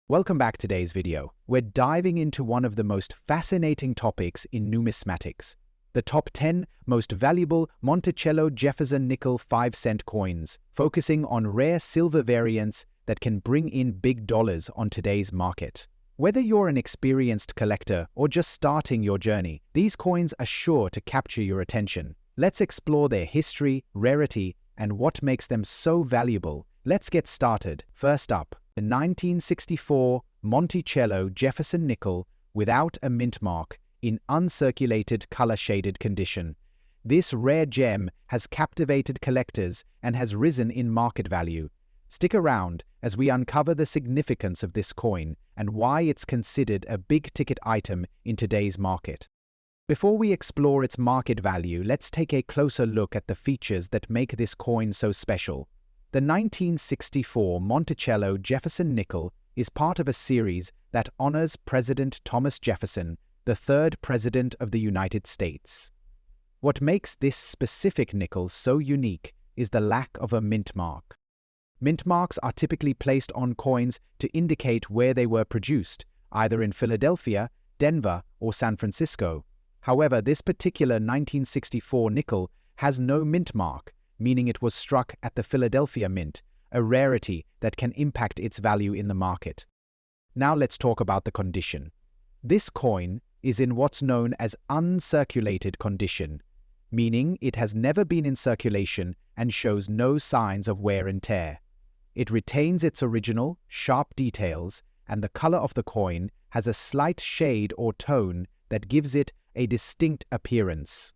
Welcome back to today's video. We're diving into one of the most fascinating topics in numismatics, the top 10 most valuable Monticello Jefferson nickel 5-cent coins, focusing on rare silver variants that can bring in big dollars on today's market. Whether you're an experienced collector or just starting your journey, these coins are sure to capture your attention. Let's explore their history, rarity, and what makes them so valuable. Let's get started. First up, the 1964 Monticello Jefferson nickel without a mint mark, in uncirculated color-shaded condition. This rare gem has captivated collectors and has risen in market value. Stick around as we uncover the significance of this coin and why it's considered a big-ticket item in today's market. Before we explore its market value, let's take a closer look at the features that make this coin so special. The 1964 Monticello Jefferson nickel is part of a series that honors President Thomas Jefferson, the third President of the United States. What makes this specific nickel so unique is the lack of a mint mark. Mint marks are typically placed on coins to indicate where they were produced, either in Philadelphia, Denver, or San Francisco. However, this particular 1964 nickel has no mint mark, meaning it was struck at the Philadelphia Mint, a rarity that can impact its value in the market. Now let's talk about the condition. This coin is in what's known as uncirculated condition, meaning it has never been in circulation and shows no signs of wear and tear. It retains its original, sharp details, and the color of the coin has a slight shade or tone that gives it a distinct appearance.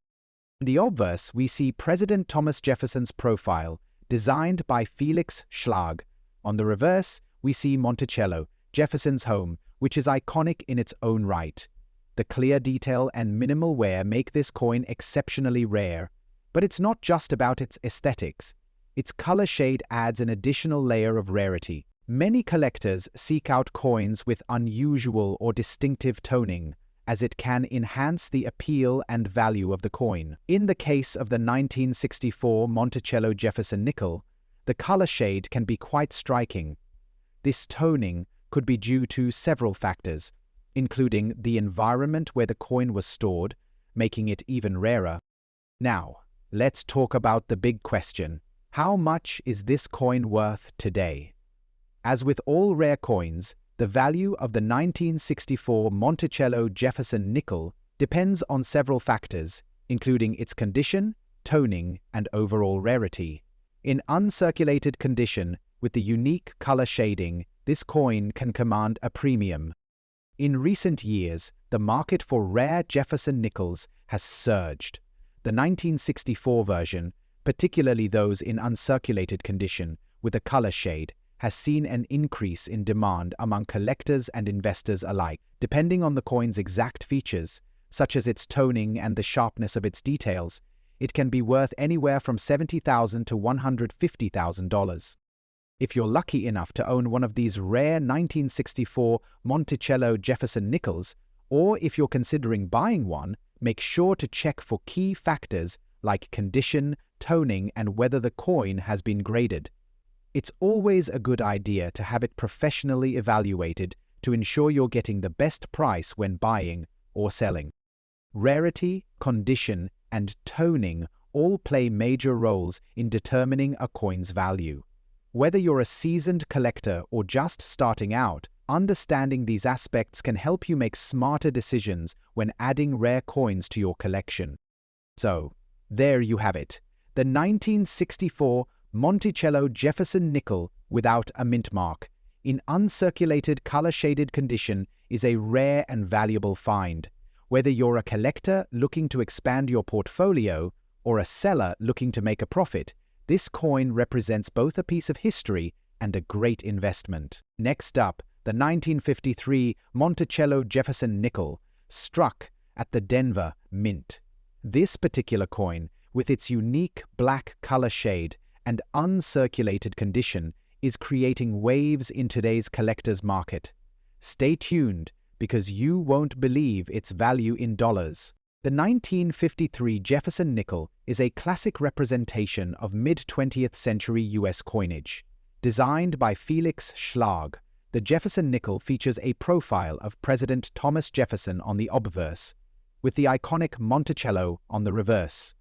In the obverse, we see President Thomas Jefferson's profile, designed by Felix Schlag. On the reverse, we see Monticello, Jefferson's home, which is iconic in its own right. The clear detail and minimal wear make this coin exceptionally rare. But it's not just about its aesthetics. Its color shade adds an additional layer of rarity. Many collectors seek out coins with unusual or distinctive toning, as it can enhance the appeal and value of the coin. In the case of the 1964 Monticello Jefferson nickel, the color shade can be quite striking. This toning could be due to several factors, including the environment where the coin was stored, making it even rarer. Now, let's talk about the big question. How much is this coin worth today? As with all rare coins, the value of the 1964 Monticello Jefferson nickel depends on several factors, including its condition, toning, and overall rarity. In uncirculated condition, with the unique color shading, this coin can command a premium. In recent years, the market for rare Jefferson nickels has surged. The 1964 version, particularly those in uncirculated condition with a color shade, has seen an increase in demand among collectors and investors alike. Depending on the coin's exact features, such as its toning and the sharpness of its details, it can be worth anywhere from $70,000 to $150,000. If you're lucky enough to own one of these rare 1964 Monticello Jefferson nickels, or if you're considering buying one, make sure to check for key factors like condition, toning, and whether the coin has been graded. It's always a good idea to have it professionally evaluated to ensure you're getting the best price when buying or selling. Rarity, condition, and toning all play major roles in determining a coin's value. Whether you're a seasoned collector or just starting out, understanding these aspects can help you make smarter decisions when adding rare coins to your collection. So, there you have it. The 1964 Monticello Jefferson nickel without a mint mark, in uncirculated color-shaded condition, is a rare and valuable find. Whether you're a collector looking to expand your portfolio or a seller looking to make a profit, this coin represents both a piece of history and a great investment. Next up, the 1953 Monticello Jefferson nickel, struck at the Denver Mint. This particular coin, with its unique black color shade and uncirculated condition, is creating waves in today's collector's market. Stay tuned, because you won't believe its value in dollars. The 1953 Jefferson nickel is a classic representation of mid-20th century U.S. coinage. Designed by Felix Schlag, the Jefferson nickel features a profile of President Thomas Jefferson on the obverse, with the iconic Monticello on the reverse.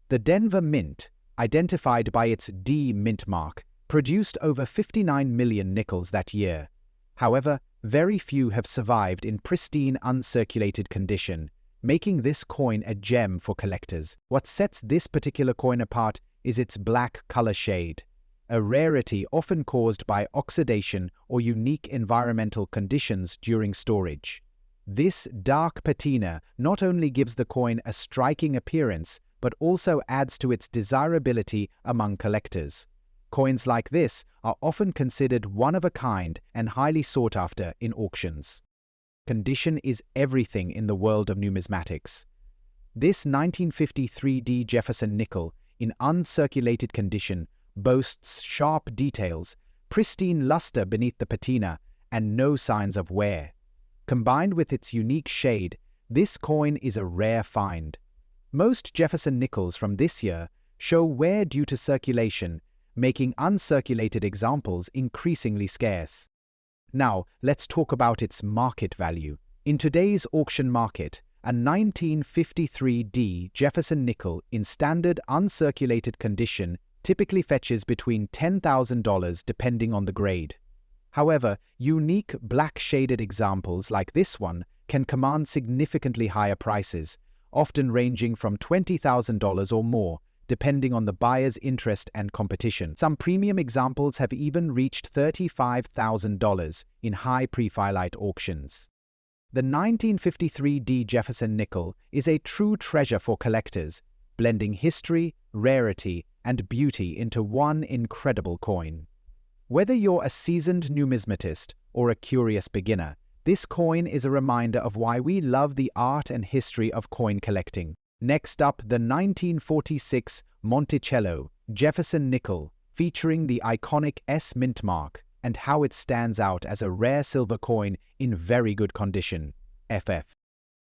The Denver Mint, identified by its D mint mark, produced over 59 million nickels that year. However, very few have survived in pristine uncirculated condition, making this coin a gem for collectors. What sets this particular coin apart is its black color shade, a rarity often caused by oxidation or unique environmental conditions during storage. This dark patina not only gives the coin a striking appearance, but also adds to its desirability among collectors. Coins like this are often considered one of a kind and highly sought after in auctions. Condition is everything in the world of numismatics. This 1953D Jefferson nickel, in uncirculated condition, boasts sharp details, pristine luster beneath the patina, and no signs of wear. Combined with its unique shade, this coin is a rare find. Most Jefferson nickels from this year show wear due to circulation, making uncirculated examples increasingly scarce. Now, let's talk about its market value. In today's auction market, a 1953D Jefferson nickel in standard uncirculated condition typically fetches between $10,000 depending on the grade. However, unique black-shaded examples like this one can command significantly higher prices, often ranging from $20,000 or more, depending on the buyer's interest and competition. Some premium examples have even reached $35,000 in high pre-filite auctions. The 1953D Jefferson nickel is a true treasure for collectors, blending history, rarity, and beauty into one incredible coin. Whether you're a seasoned numismatist or a curious beginner, this coin is a reminder of why we love the art and history of coin collecting. Next up, the 1946 Monticello Jefferson nickel, featuring the iconic S mint mark and how it stands out as a rare silver coin in very good condition. FF.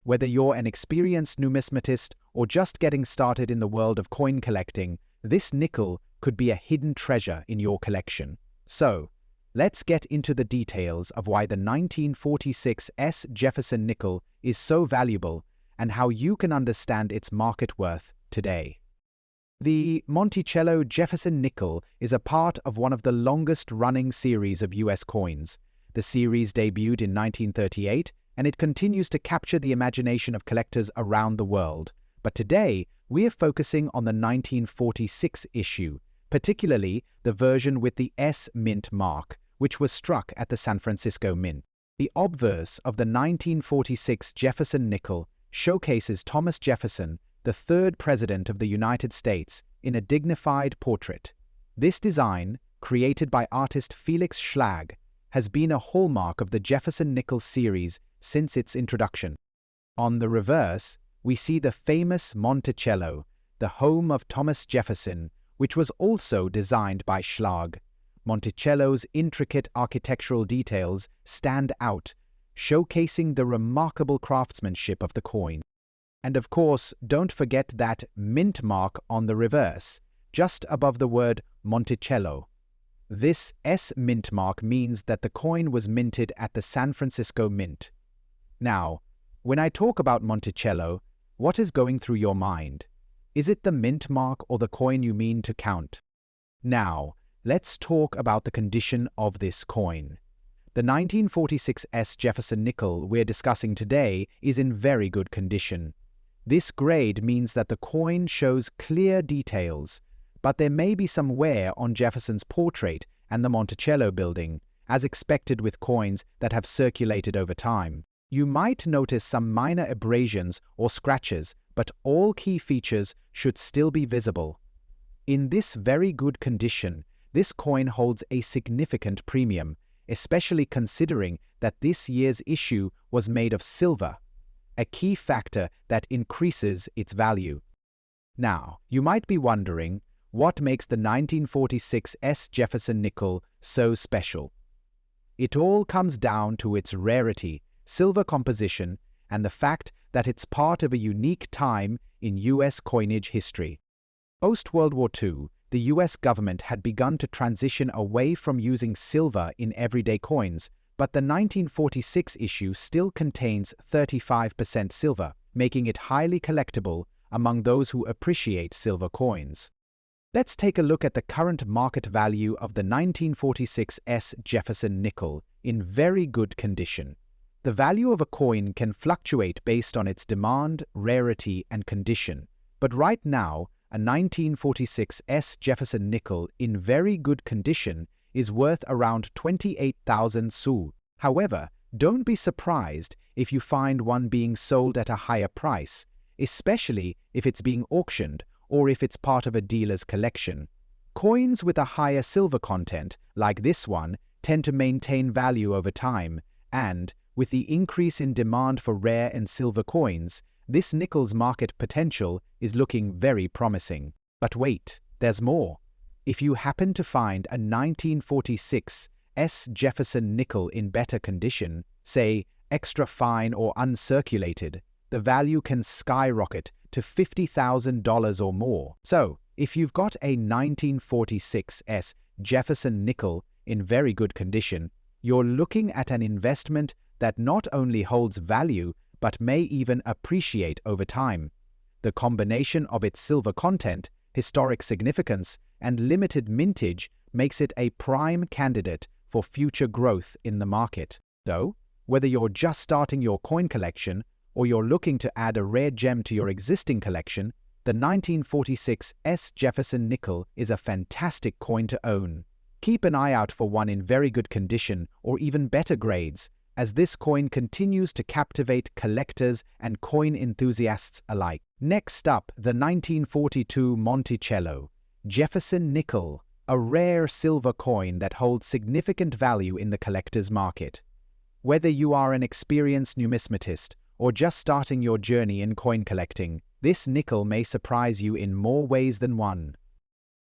Whether you're an experienced numismatist or just getting started in the world of coin collecting, this nickel could be a hidden treasure in your collection. So, let's get into the details of why the 1946 S Jefferson nickel is so valuable and how you can understand its market worth today. The Monticello Jefferson nickel is a part of one of the longest-running series of U.S. coins. The series debuted in 1938, and it continues to capture the imagination of collectors around the world. But today, we're focusing on the 1946 issue, particularly the version with the S mint mark, which was struck at the San Francisco Mint. The obverse of the 1946 Jefferson nickel showcases Thomas Jefferson, the third President of the United States, in a dignified portrait. This design, created by artist Felix Schlag, has been a hallmark of the Jefferson nickel series since its introduction. On the reverse, we see the famous Monticello, the home of Thomas Jefferson, which was also designed by Schlag. Monticello's intricate architectural details stand out, showcasing the remarkable craftsmanship of the coin. And of course, don't forget that mint mark on the reverse, just above the word Monticello. This S mint mark means that the coin was minted at the San Francisco Mint. Now, when I talk about Monticello, what is going through your mind? Is it the mint mark or the coin you mean to count? Now, let's talk about the condition of this coin. The 1946 S Jefferson nickel we're discussing today is in very good condition. This grade means that the coin shows clear details, but there may be some wear on Jefferson's portrait and the Monticello building, as expected with coins that have circulated over time. You might notice some minor abrasions or scratches, but all key features should still be visible. In this very good condition, this coin holds a significant premium, especially considering that this year's issue was made of silver, a key factor that increases its value. Now, you might be wondering, what makes the 1946 S Jefferson nickel so special? It all comes down to its rarity, silver composition, and the fact that it's part of a unique time in U.S. coinage history. Post-World War II, the U.S. government had begun to transition away from using silver in everyday coins, but the 1946 issue still contains 35% silver, making it highly collectible among those who appreciate silver coins. Let's take a look at the current market value of the 1946 S. Jefferson nickel in very good condition. The value of a coin can fluctuate based on its demand, rarity, and condition, but right now, a 1946 S. Jefferson nickel in very good condition is worth around 28,000 sous. However, don't be surprised if you find one being sold at a higher price, especially if it's being auctioned or if it's part of a dealer's collection. Coins with a higher silver content, like this one, tend to maintain value over time, and, with the increase in demand for rare and silver coins, this nickel's market potential is looking very promising. But wait, there's more. If you happen to find a 1946 S. Jefferson nickel in better condition, say extra fine or uncirculated, the value can skyrocket to $50,000 or more. So, if you've got a 1946 S. Jefferson nickel in very good condition, you're looking at an investment that not only holds value but may even appreciate over time. The combination of its silver content, historic significance, and limited mintage makes it a prime candidate for future growth in the market. Though, whether you're just starting your coin collection or you're looking to add a rare gem to your existing collection, the 1946 S. Jefferson nickel is a fantastic coin to own. Keep an eye out for one in very good condition or even better grades, as this coin continues to captivate collectors and coin enthusiasts alike. Next up, the 1942 Monticello Jefferson nickel, a rare silver coin that holds significant value in the collector's market. Whether you are an experienced numismatist or just starting your journey in coin collecting, this nickel may surprise you in more ways than one.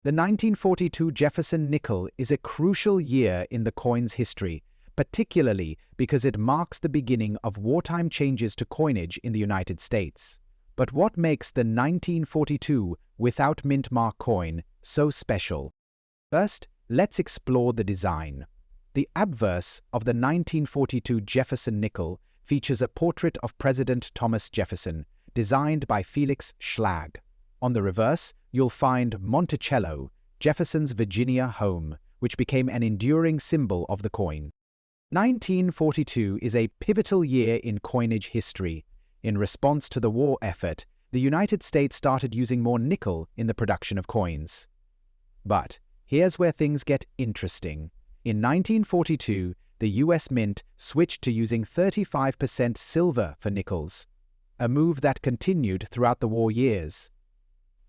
The 1942 Jefferson nickel is a crucial year in the coin's history, particularly because it marks the beginning of wartime changes to coinage in the United States. But what makes the 1942 without mint mark coin so special? First, let's explore the design. The obverse of the 1942 Jefferson nickel features a portrait of President Thomas Jefferson, designed by Felix Schlag. On the reverse, you'll find Monticello, Jefferson's Virginia home, which became an enduring symbol of the coin. 1942 is a pivotal year in coinage history. In response to the war effort, the United States started using more nickel in the production of coins. But here's where things get interesting. In 1942, the US Mint switched to using 35% silver for nickels, a move that continued throughout the war years.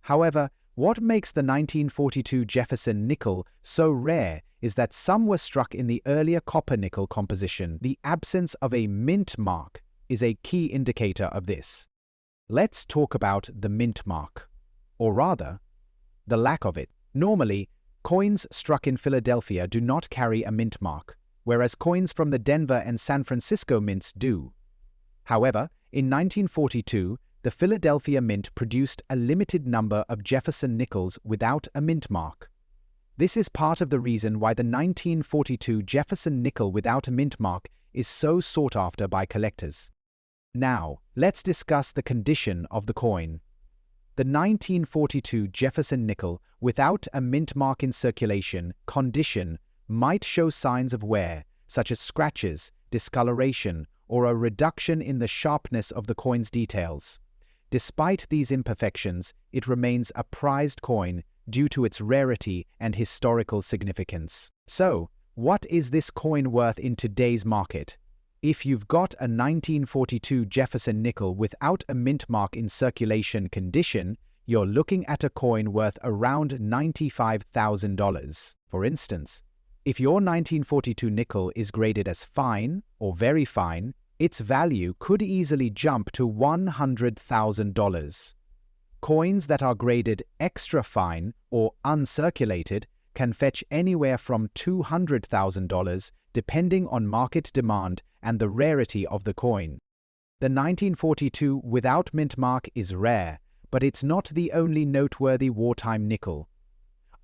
However, what makes the 1942 Jefferson nickel so rare is that some were struck in the earlier copper-nickel composition. The absence of a mint mark is a key indicator of this. Let's talk about the mint mark, or rather, the lack of it. Normally, coins struck in Philadelphia do not carry a mint mark, whereas coins from the Denver and San Francisco mints do. However, in 1942, the Philadelphia Mint produced a limited number of Jefferson nickels without a mint mark. This is part of the reason why the 1942 Jefferson nickel without a mint mark is so sought after by collectors. Now, let's discuss the condition of the coin. The 1942 Jefferson nickel without a mint mark in circulation condition might show signs of wear, such as scratches, discoloration, or a reduction in the sharpness of the coin's details. Despite these imperfections, it remains a prized coin due to its rarity and historical significance. So, what is this coin worth in today's market? If you've got a 1942 Jefferson nickel without a mint mark in circulation condition, you're looking at a coin worth around $95,000. For instance, if your 1942 nickel is graded as fine or very fine, its value could easily jump to $100,000. Coins that are graded extra fine or uncirculated can fetch anywhere from $200,000 depending on market demand and the rarity of the coin. The 1942 without mint mark is rare, but it's not the only noteworthy wartime nickel.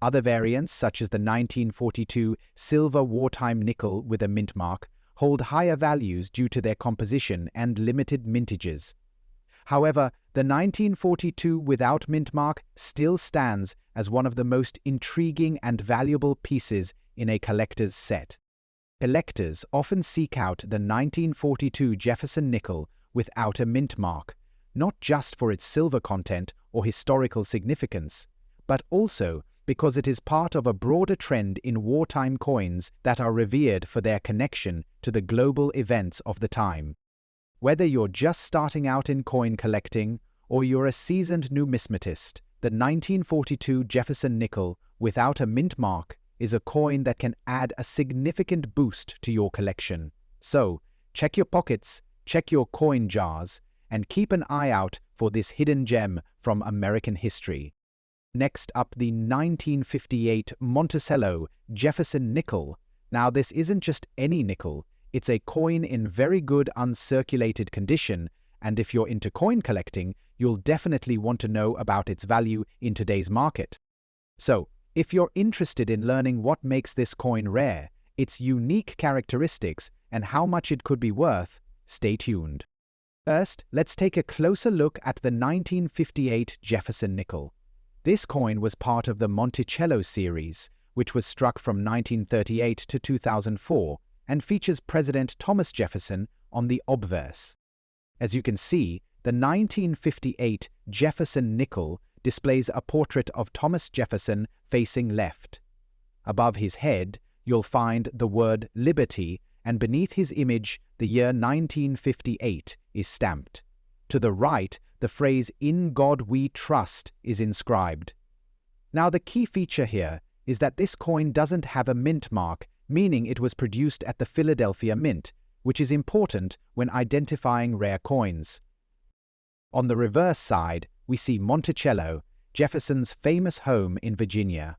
Other variants, such as the 1942 silver wartime nickel with a mint mark, hold higher values due to their composition and limited mintages. However, the 1942 without mint mark still stands as one of the most intriguing and valuable pieces in a collector's set. Collectors often seek out the 1942 Jefferson nickel without a mint mark, not just for its silver content or historical significance, but also because it is part of a broader trend in wartime coins that are revered for their connection to the global events of the time. Whether you're just starting out in coin collecting or you're a seasoned numismatist, the 1942 Jefferson nickel without a mint mark is a coin that can add a significant boost to your collection. So, check your pockets, check your coin jars, and keep an eye out for this hidden gem from American history. Next up, the 1958 Monticello Jefferson nickel. Now, this isn't just any nickel. It's a coin in very good uncirculated condition, and if you're into coin collecting, you'll definitely want to know about its value in today's market. So, if you're interested in learning what makes this coin rare, its unique characteristics, and how much it could be worth, stay tuned. First, let's take a closer look at the 1958 Jefferson nickel. This coin was part of the Monticello series, which was struck from 1938 to 2004, and features President Thomas Jefferson on the obverse. As you can see, the 1958 Jefferson nickel displays a portrait of Thomas Jefferson facing left. Above his head, you'll find the word Liberty, and beneath his image, the year 1958 is stamped. To the right, the phrase "In God We Trust" is inscribed. Now, the key feature here is that this coin doesn't have a mint mark, meaning it was produced at the Philadelphia Mint, which is important when identifying rare coins. On the reverse side, we see Monticello, Jefferson's famous home in Virginia,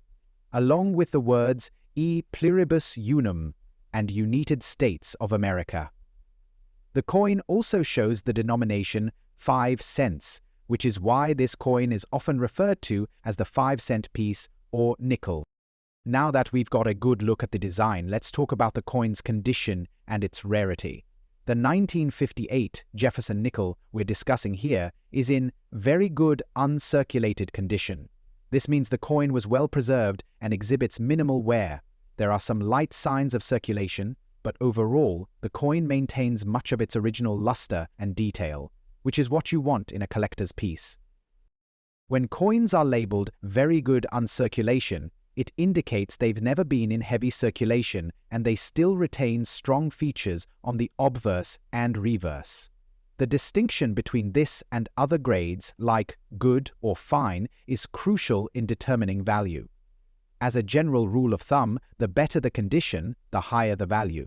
along with the words "E pluribus unum" and United States of America. The coin also shows the denomination 5 cents, which is why this coin is often referred to as the 5-cent piece or nickel. Now that we've got a good look at the design, let's talk about the coin's condition and its rarity. The 1958 Jefferson nickel we're discussing here is in very good uncirculated condition. This means the coin was well preserved and exhibits minimal wear. There are some light signs of circulation, but overall, the coin maintains much of its original luster and detail, which is what you want in a collector's piece. When coins are labeled very good uncirculation, it indicates they've never been in heavy circulation and they still retain strong features on the obverse and reverse. The distinction between this and other grades, like good or fine, is crucial in determining value. As a general rule of thumb, the better the condition, the higher the value.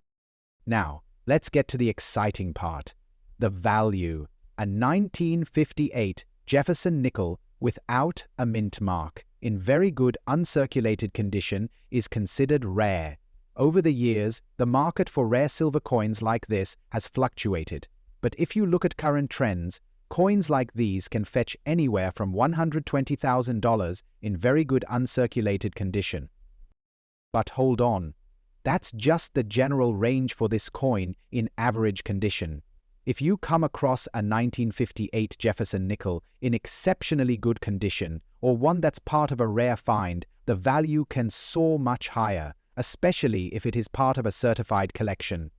Now, let's get to the exciting part. The value. A 1958 Jefferson nickel without a mint mark, in very good uncirculated condition, is considered rare. Over the years, the market for rare silver coins like this has fluctuated. But if you look at current trends, coins like these can fetch anywhere from $120,000 in very good uncirculated condition. But hold on, that's just the general range for this coin in average condition. If you come across a 1958 Jefferson nickel in exceptionally good condition, or one that's part of a rare find, the value can soar much higher, especially if it is part of a certified collection.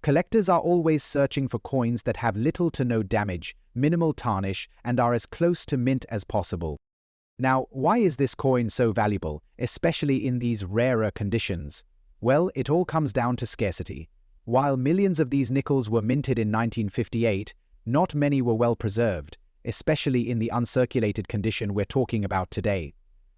Collectors are always searching for coins that have little to no damage, minimal tarnish, and are as close to mint as possible. Now, why is this coin so valuable, especially in these rarer conditions? Well, it all comes down to scarcity. While millions of these nickels were minted in 1958, not many were well preserved, especially in the uncirculated condition we're talking about today.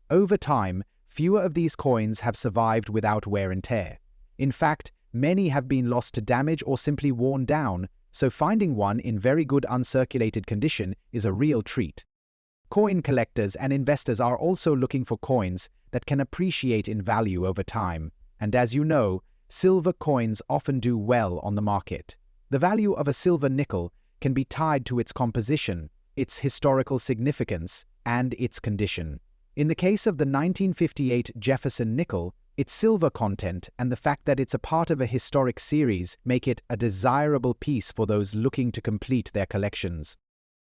Over time, fewer of these coins have survived without wear and tear. In fact, many have been lost to damage or simply worn down, so finding one in very good uncirculated condition is a real treat. Coin collectors and investors are also looking for coins that can appreciate in value over time, and as you know, silver coins often do well on the market. The value of a silver nickel can be tied to its composition, its historical significance, and its condition. In the case of the 1958 Jefferson nickel, Its silver content and the fact that it's a part of a historic series make it a desirable piece for those looking to complete their collections.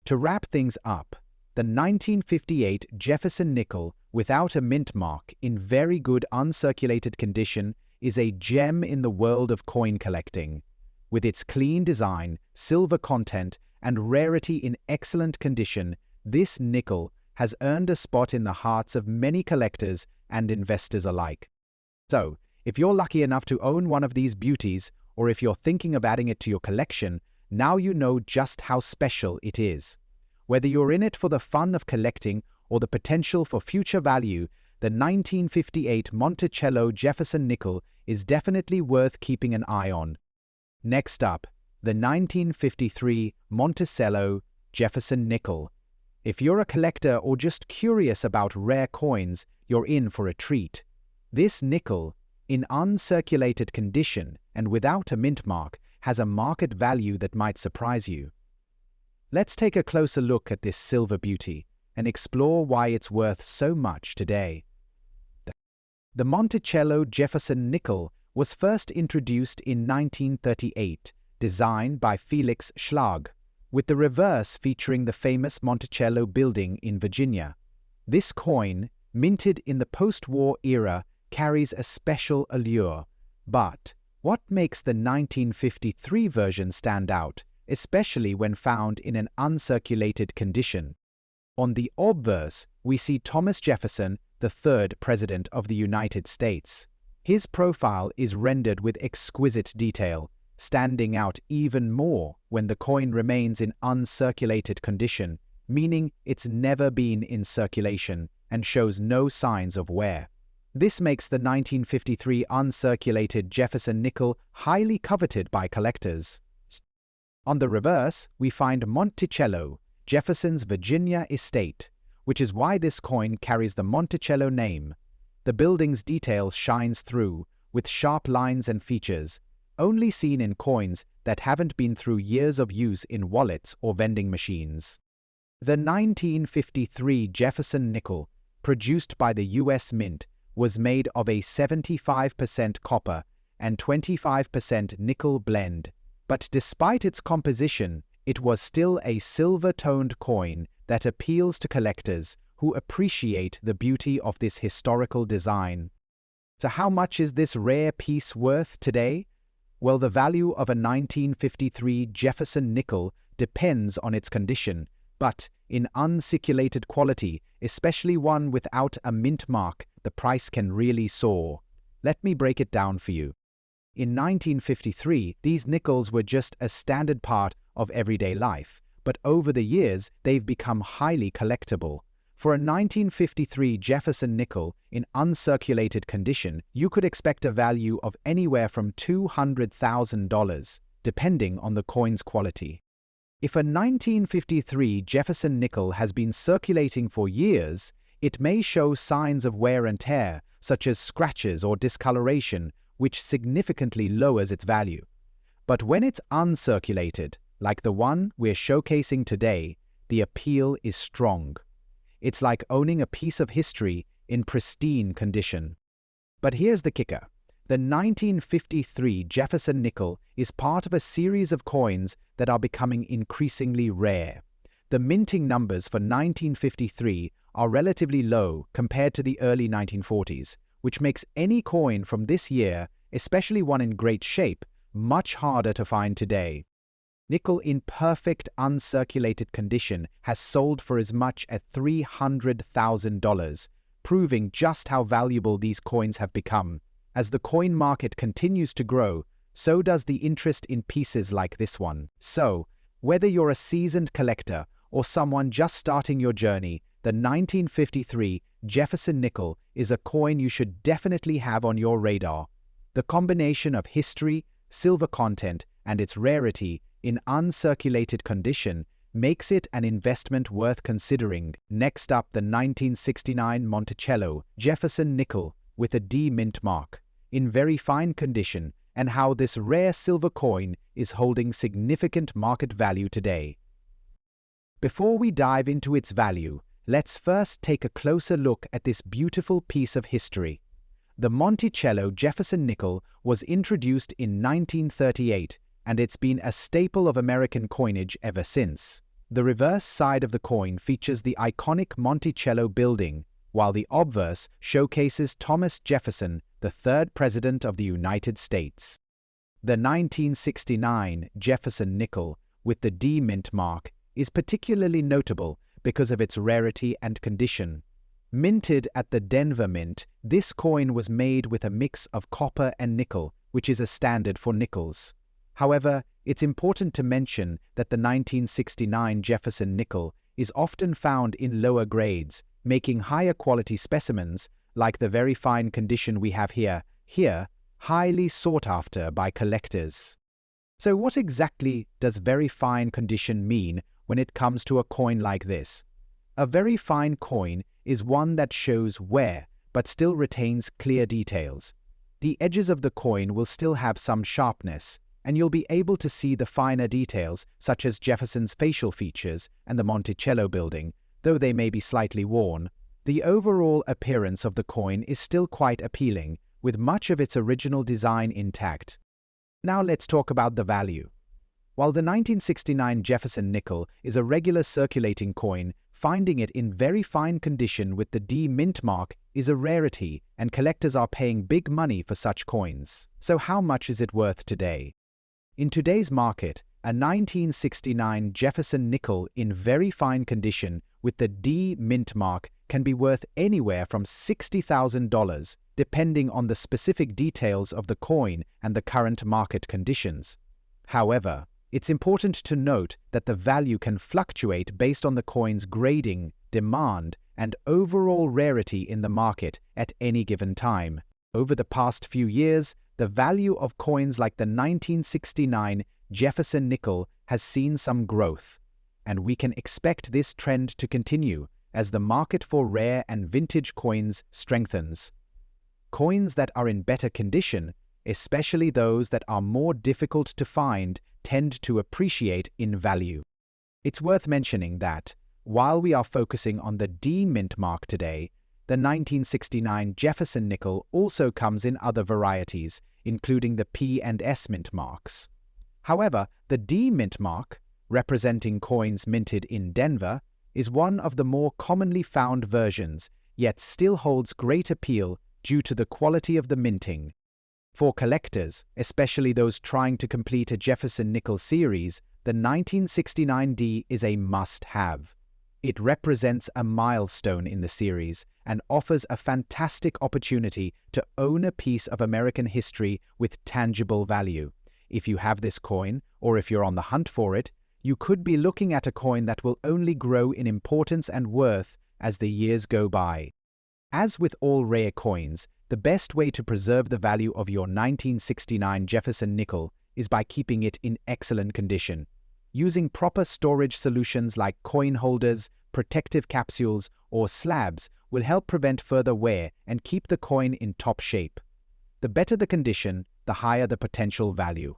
To wrap things up, the 1958 Jefferson nickel without a mint mark in very good uncirculated condition is a gem in the world of coin collecting. With its clean design, silver content, and rarity in excellent condition, this nickel has earned a spot in the hearts of many collectors and investors alike. So, if you're lucky enough to own one of these beauties, or if you're thinking of adding it to your collection, now you know just how special it is. Whether you're in it for the fun of collecting or the potential for future value, the 1958 Monticello Jefferson nickel is definitely worth keeping an eye on. Next up, the 1953 Monticello Jefferson nickel. If you're a collector or just curious about rare coins, you're in for a treat. This nickel, in uncirculated condition and without a mint mark, has a market value that might surprise you. Let's take a closer look at this silver beauty and explore why it's worth so much today. The Monticello Jefferson nickel was first introduced in 1938, designed by Felix Schlag, with the reverse featuring the famous Monticello building in Virginia. This coin, minted in the post-war era, carries a special allure. But what makes the 1953 version stand out, especially when found in an uncirculated condition? On the obverse, we see Thomas Jefferson, the third President of the United States. His profile is rendered with exquisite detail, standing out even more when the coin remains in uncirculated condition, meaning it's never been in circulation and shows no signs of wear. This makes the 1953 uncirculated Jefferson nickel highly coveted by collectors. On the reverse, we find Monticello, Jefferson's Virginia estate, which is why this coin carries the Monticello name. The building's detail shines through, with sharp lines and features, only seen in coins that haven't been through years of use in wallets or vending machines. The 1953 Jefferson nickel, produced by the U.S. Mint, was made of a 75% copper and 25% nickel blend, but despite its composition, it was still a silver-toned coin that appeals to collectors who appreciate the beauty of this historical design. So how much is this rare piece worth today? Well, the value of a 1953 Jefferson nickel depends on its condition, but in uncirculated quality, especially one without a mint mark, the price can really soar. Let me break it down for you. In 1953, these nickels were just a standard part of everyday life, but over the years, they've become highly collectible. For a 1953 Jefferson nickel in uncirculated condition, you could expect a value of anywhere from $200,000, depending on the coin's quality. If a 1953 Jefferson nickel has been circulating for years, it may show signs of wear and tear, such as scratches or discoloration, which significantly lowers its value. But when it's uncirculated, like the one we're showcasing today, the appeal is strong. It's like owning a piece of history in pristine condition. But here's the kicker. The 1953 Jefferson nickel is part of a series of coins that are becoming increasingly rare. The minting numbers for 1953 are relatively low compared to the early 1940s, which makes any coin from this year, especially one in great shape, much harder to find today. Nickel in perfect uncirculated condition has sold for as much as $300,000, proving just how valuable these coins have become. As the coin market continues to grow, so does the interest in pieces like this one. So, whether you're a seasoned collector or someone just starting your journey, the 1953 Jefferson nickel is a coin you should definitely have on your radar. The combination of history, silver content, and its rarity in uncirculated condition makes it an investment worth considering. Next up, the 1969 Monticello Jefferson nickel with a D mint mark, in very fine condition, and how this rare silver coin is holding significant market value today. Before we dive into its value, let's first take a closer look at this beautiful piece of history. The Monticello Jefferson nickel was introduced in 1938, and it's been a staple of American coinage ever since. The reverse side of the coin features the iconic Monticello building, while the obverse showcases Thomas Jefferson, the third President of the United States. The 1969 Jefferson nickel with the D mint mark is particularly notable because of its rarity and condition. Minted at the Denver Mint, this coin was made with a mix of copper and nickel, which is a standard for nickels. However, it's important to mention that the 1969 Jefferson nickel is often found in lower grades, making higher quality specimens, like the very fine condition we have here, highly sought after by collectors. So what exactly does very fine condition mean when it comes to a coin like this? A very fine coin is one that shows wear but still retains clear details. The edges of the coin will still have some sharpness, and you'll be able to see the finer details such as Jefferson's facial features and the Monticello building, though they may be slightly worn. The overall appearance of the coin is still quite appealing, with much of its original design intact. Now let's talk about the value. While the 1969 Jefferson nickel is a regular circulating coin, finding it in very fine condition with the D mint mark is a rarity, and collectors are paying big money for such coins. So how much is it worth today? In today's market, a 1969 Jefferson nickel in very fine condition with the D mint mark can be worth anywhere from $60,000, depending on the specific details of the coin and the current market conditions. However, it's important to note that the value can fluctuate based on the coin's grading, demand, and overall rarity in the market at any given time. Over the past few years, the value of coins like the 1969 Jefferson nickel has seen some growth, and we can expect this trend to continue as the market for rare and vintage coins strengthens. Coins that are in better condition, especially those that are more difficult to find, tend to appreciate in value. It's worth mentioning that, while we are focusing on the D mint mark today, the 1969 Jefferson nickel also comes in other varieties, including the P and S mint marks. However, the D mint mark, representing coins minted in Denver, is one of the more commonly found versions, yet still holds great appeal due to the quality of the minting. For collectors, especially those trying to complete a Jefferson nickel series, the 1969D is a must-have. It represents a milestone in the series and offers a fantastic opportunity to own a piece of American history with tangible value. If you have this coin, or if you're on the hunt for it, you could be looking at a coin that will only grow in importance and worth as the years go by. As with all rare coins, the best way to preserve the value of your 1969 Jefferson nickel is by keeping it in excellent condition. Using proper storage solutions like coin holders, protective capsules, or slabs will help prevent further wear and keep the coin in top shape. The better the condition, the higher the potential value.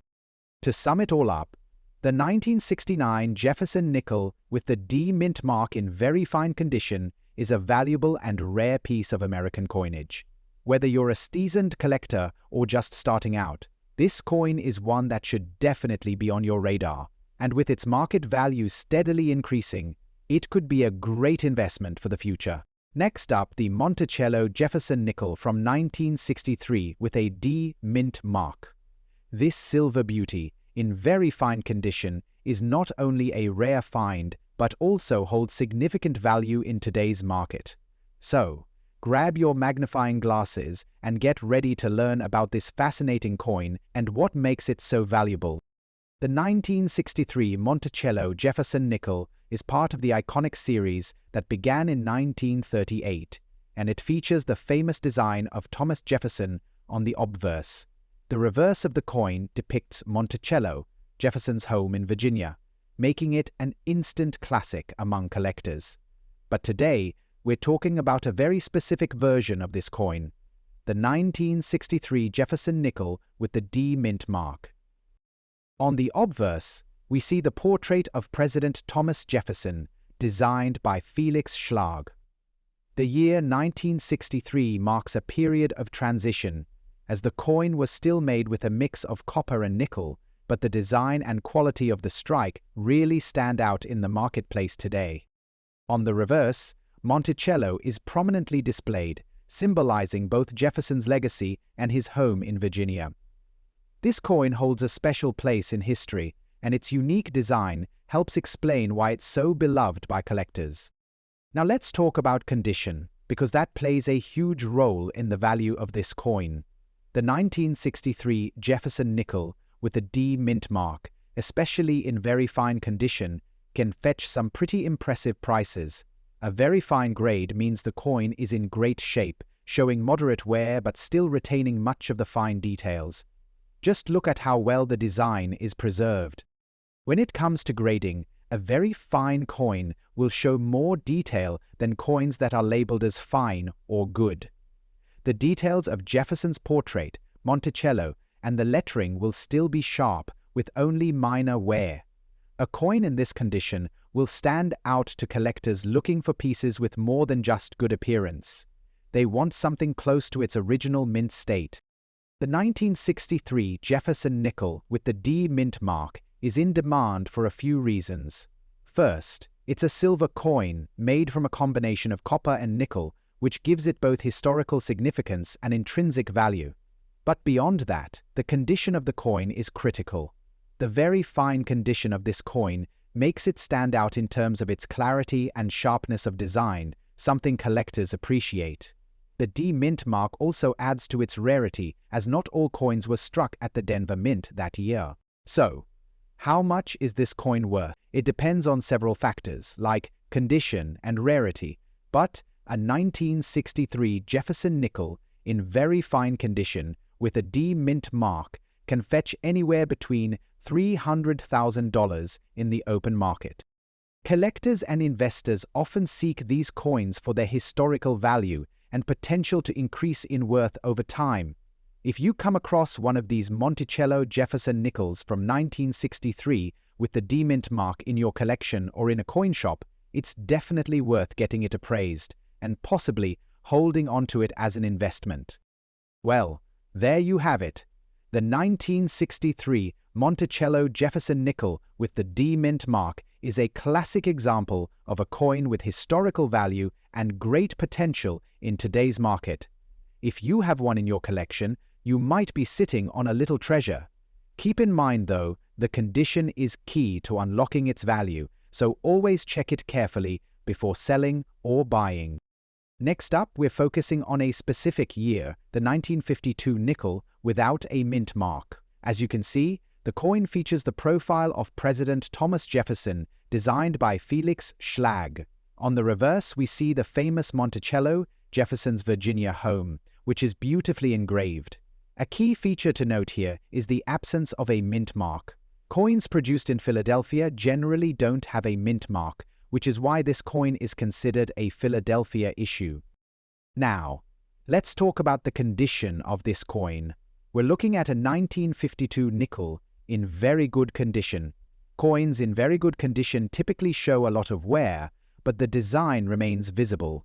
To sum it all up, the 1969 Jefferson nickel with the D mint mark in very fine condition is a valuable and rare piece of American coinage. Whether you're a seasoned collector or just starting out, this coin is one that should definitely be on your radar, and with its market value steadily increasing, it could be a great investment for the future. Next up, the Monticello Jefferson nickel from 1963 with a D mint mark. This silver beauty, in very fine condition, is not only a rare find, but also holds significant value in today's market. So, grab your magnifying glasses and get ready to learn about this fascinating coin and what makes it so valuable. The 1963 Monticello Jefferson nickel is part of the iconic series that began in 1938, and it features the famous design of Thomas Jefferson on the obverse. The reverse of the coin depicts Monticello, Jefferson's home in Virginia, making it an instant classic among collectors. But today, we're talking about a very specific version of this coin, the 1963 Jefferson nickel with the D mint mark. On the obverse, we see the portrait of President Thomas Jefferson, designed by Felix Schlag. The year 1963 marks a period of transition, as the coin was still made with a mix of copper and nickel, but the design and quality of the strike really stand out in the marketplace today. On the reverse, Monticello is prominently displayed, symbolizing both Jefferson's legacy and his home in Virginia. This coin holds a special place in history, and its unique design helps explain why it's so beloved by collectors. Now let's talk about condition, because that plays a huge role in the value of this coin. The 1963 Jefferson nickel with a D mint mark, especially in very fine condition, can fetch some pretty impressive prices. A very fine grade means the coin is in great shape, showing moderate wear but still retaining much of the fine details. Just look at how well the design is preserved. When it comes to grading, a very fine coin will show more detail than coins that are labeled as fine or good. The details of Jefferson's portrait, Monticello, and the lettering will still be sharp with only minor wear. A coin in this condition will stand out to collectors looking for pieces with more than just good appearance. They want something close to its original mint state. The 1963 Jefferson nickel with the D mint mark is in demand for a few reasons. First, it's a silver coin made from a combination of copper and nickel, which gives it both historical significance and intrinsic value. But beyond that, the condition of the coin is critical. The very fine condition of this coin makes it stand out in terms of its clarity and sharpness of design, something collectors appreciate. The D Mint mark also adds to its rarity, as not all coins were struck at the Denver Mint that year. So, how much is this coin worth? It depends on several factors, like condition and rarity, but a 1963 Jefferson nickel in very fine condition with a D Mint mark can fetch anywhere between $300,000 in the open market. Collectors and investors often seek these coins for their historical value and potential to increase in worth over time. If you come across one of these Monticello Jefferson nickels from 1963 with the D Mint mark in your collection or in a coin shop, it's definitely worth getting it appraised and possibly holding onto it as an investment. Well, there you have it. The 1963 Monticello Jefferson nickel with the D Mint mark is a classic example of a coin with historical value and great potential in today's market. If you have one in your collection, you might be sitting on a little treasure. Keep in mind, though, the condition is key to unlocking its value, so always check it carefully before selling or buying. Next up, we're focusing on a specific year, the 1952 nickel without a mint mark. As you can see, the coin features the profile of President Thomas Jefferson, designed by Felix Schlag. On the reverse, we see the famous Monticello, Jefferson's Virginia home, which is beautifully engraved. A key feature to note here is the absence of a mint mark. Coins produced in Philadelphia generally don't have a mint mark, which is why this coin is considered a Philadelphia issue. Now, let's talk about the condition of this coin. We're looking at a 1952 nickel in very good condition. Coins in very good condition typically show a lot of wear, but the design remains visible.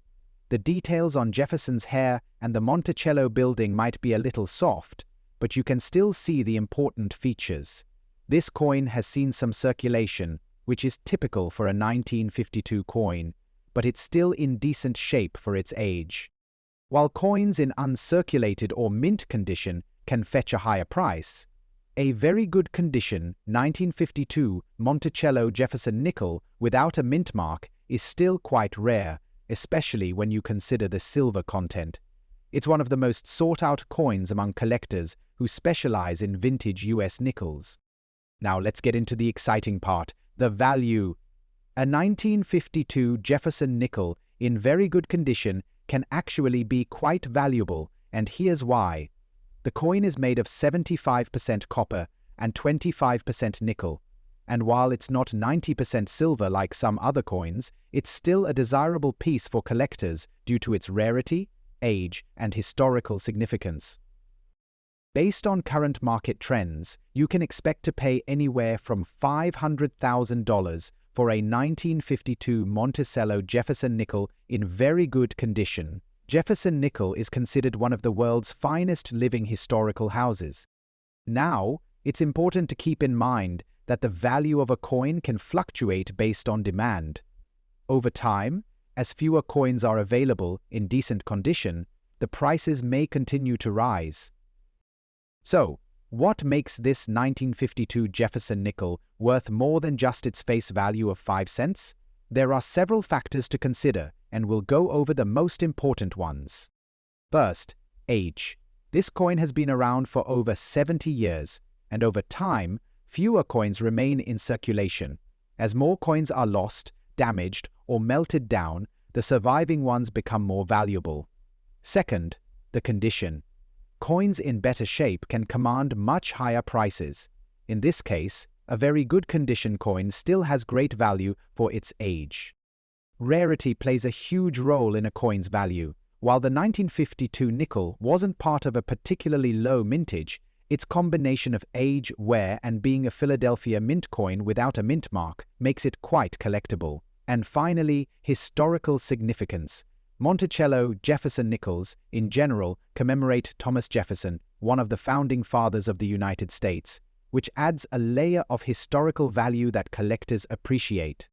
The details on Jefferson's hair and the Monticello building might be a little soft, but you can still see the important features. This coin has seen some circulation, which is typical for a 1952 coin, but it's still in decent shape for its age. While coins in uncirculated or mint condition can fetch a higher price, a very good condition 1952 Monticello Jefferson nickel without a mint mark is still quite rare, especially when you consider the silver content. It's one of the most sought-out coins among collectors who specialize in vintage US nickels. Now let's get into the exciting part, the value. A 1952 Jefferson nickel in very good condition can actually be quite valuable, and here's why. The coin is made of 75% copper and 25% nickel, and while it's not 90% silver like some other coins, it's still a desirable piece for collectors due to its rarity, age, and historical significance. Based on current market trends, you can expect to pay anywhere from $500,000 for a 1952 Monticello Jefferson nickel in very good condition. Jefferson nickel is considered one of the world's finest living historical houses. Now, it's important to keep in mind that the value of a coin can fluctuate based on demand. Over time, as fewer coins are available in decent condition, the prices may continue to rise. So, what makes this 1952 Jefferson nickel worth more than just its face value of 5 cents? There are several factors to consider, and we'll go over the most important ones. First, age. This coin has been around for over 70 years, and over time, fewer coins remain in circulation. As more coins are lost, damaged, or melted down, the surviving ones become more valuable. Second, the condition. Coins in better shape can command much higher prices. In this case, a very good condition coin still has great value for its age. Rarity plays a huge role in a coin's value. While the 1952 nickel wasn't part of a particularly low mintage, its combination of age, wear, and being a Philadelphia mint coin without a mint mark makes it quite collectible. And finally, historical significance. Monticello Jefferson nickels, in general, commemorate Thomas Jefferson, one of the founding fathers of the United States, which adds a layer of historical value that collectors appreciate.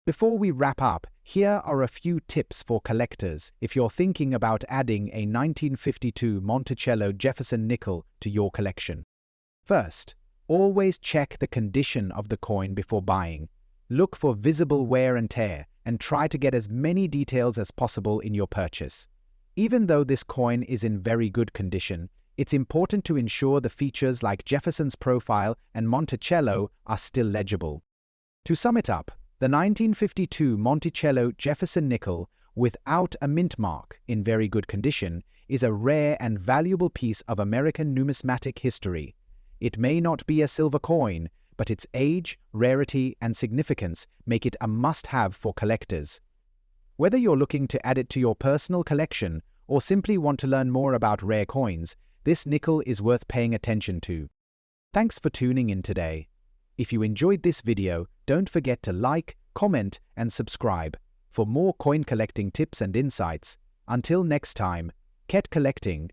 Before we wrap up, here are a few tips for collectors if you're thinking about adding a 1952 Monticello Jefferson nickel to your collection. First, always check the condition of the coin before buying. Look for visible wear and tear, and try to get as many details as possible in your purchase. Even though this coin is in very good condition, it's important to ensure the features like Jefferson's profile and Monticello are still legible. To sum it up, the 1952 Monticello Jefferson nickel, without a mint mark, in very good condition, is a rare and valuable piece of American numismatic history. It may not be a silver coin, but its age, rarity, and significance make it a must-have for collectors. Whether you're looking to add it to your personal collection or simply want to learn more about rare coins, this nickel is worth paying attention to. Thanks for tuning in today. If you enjoyed this video, don't forget to like, comment, and subscribe for more coin collecting tips and insights. Until next time, keep collecting.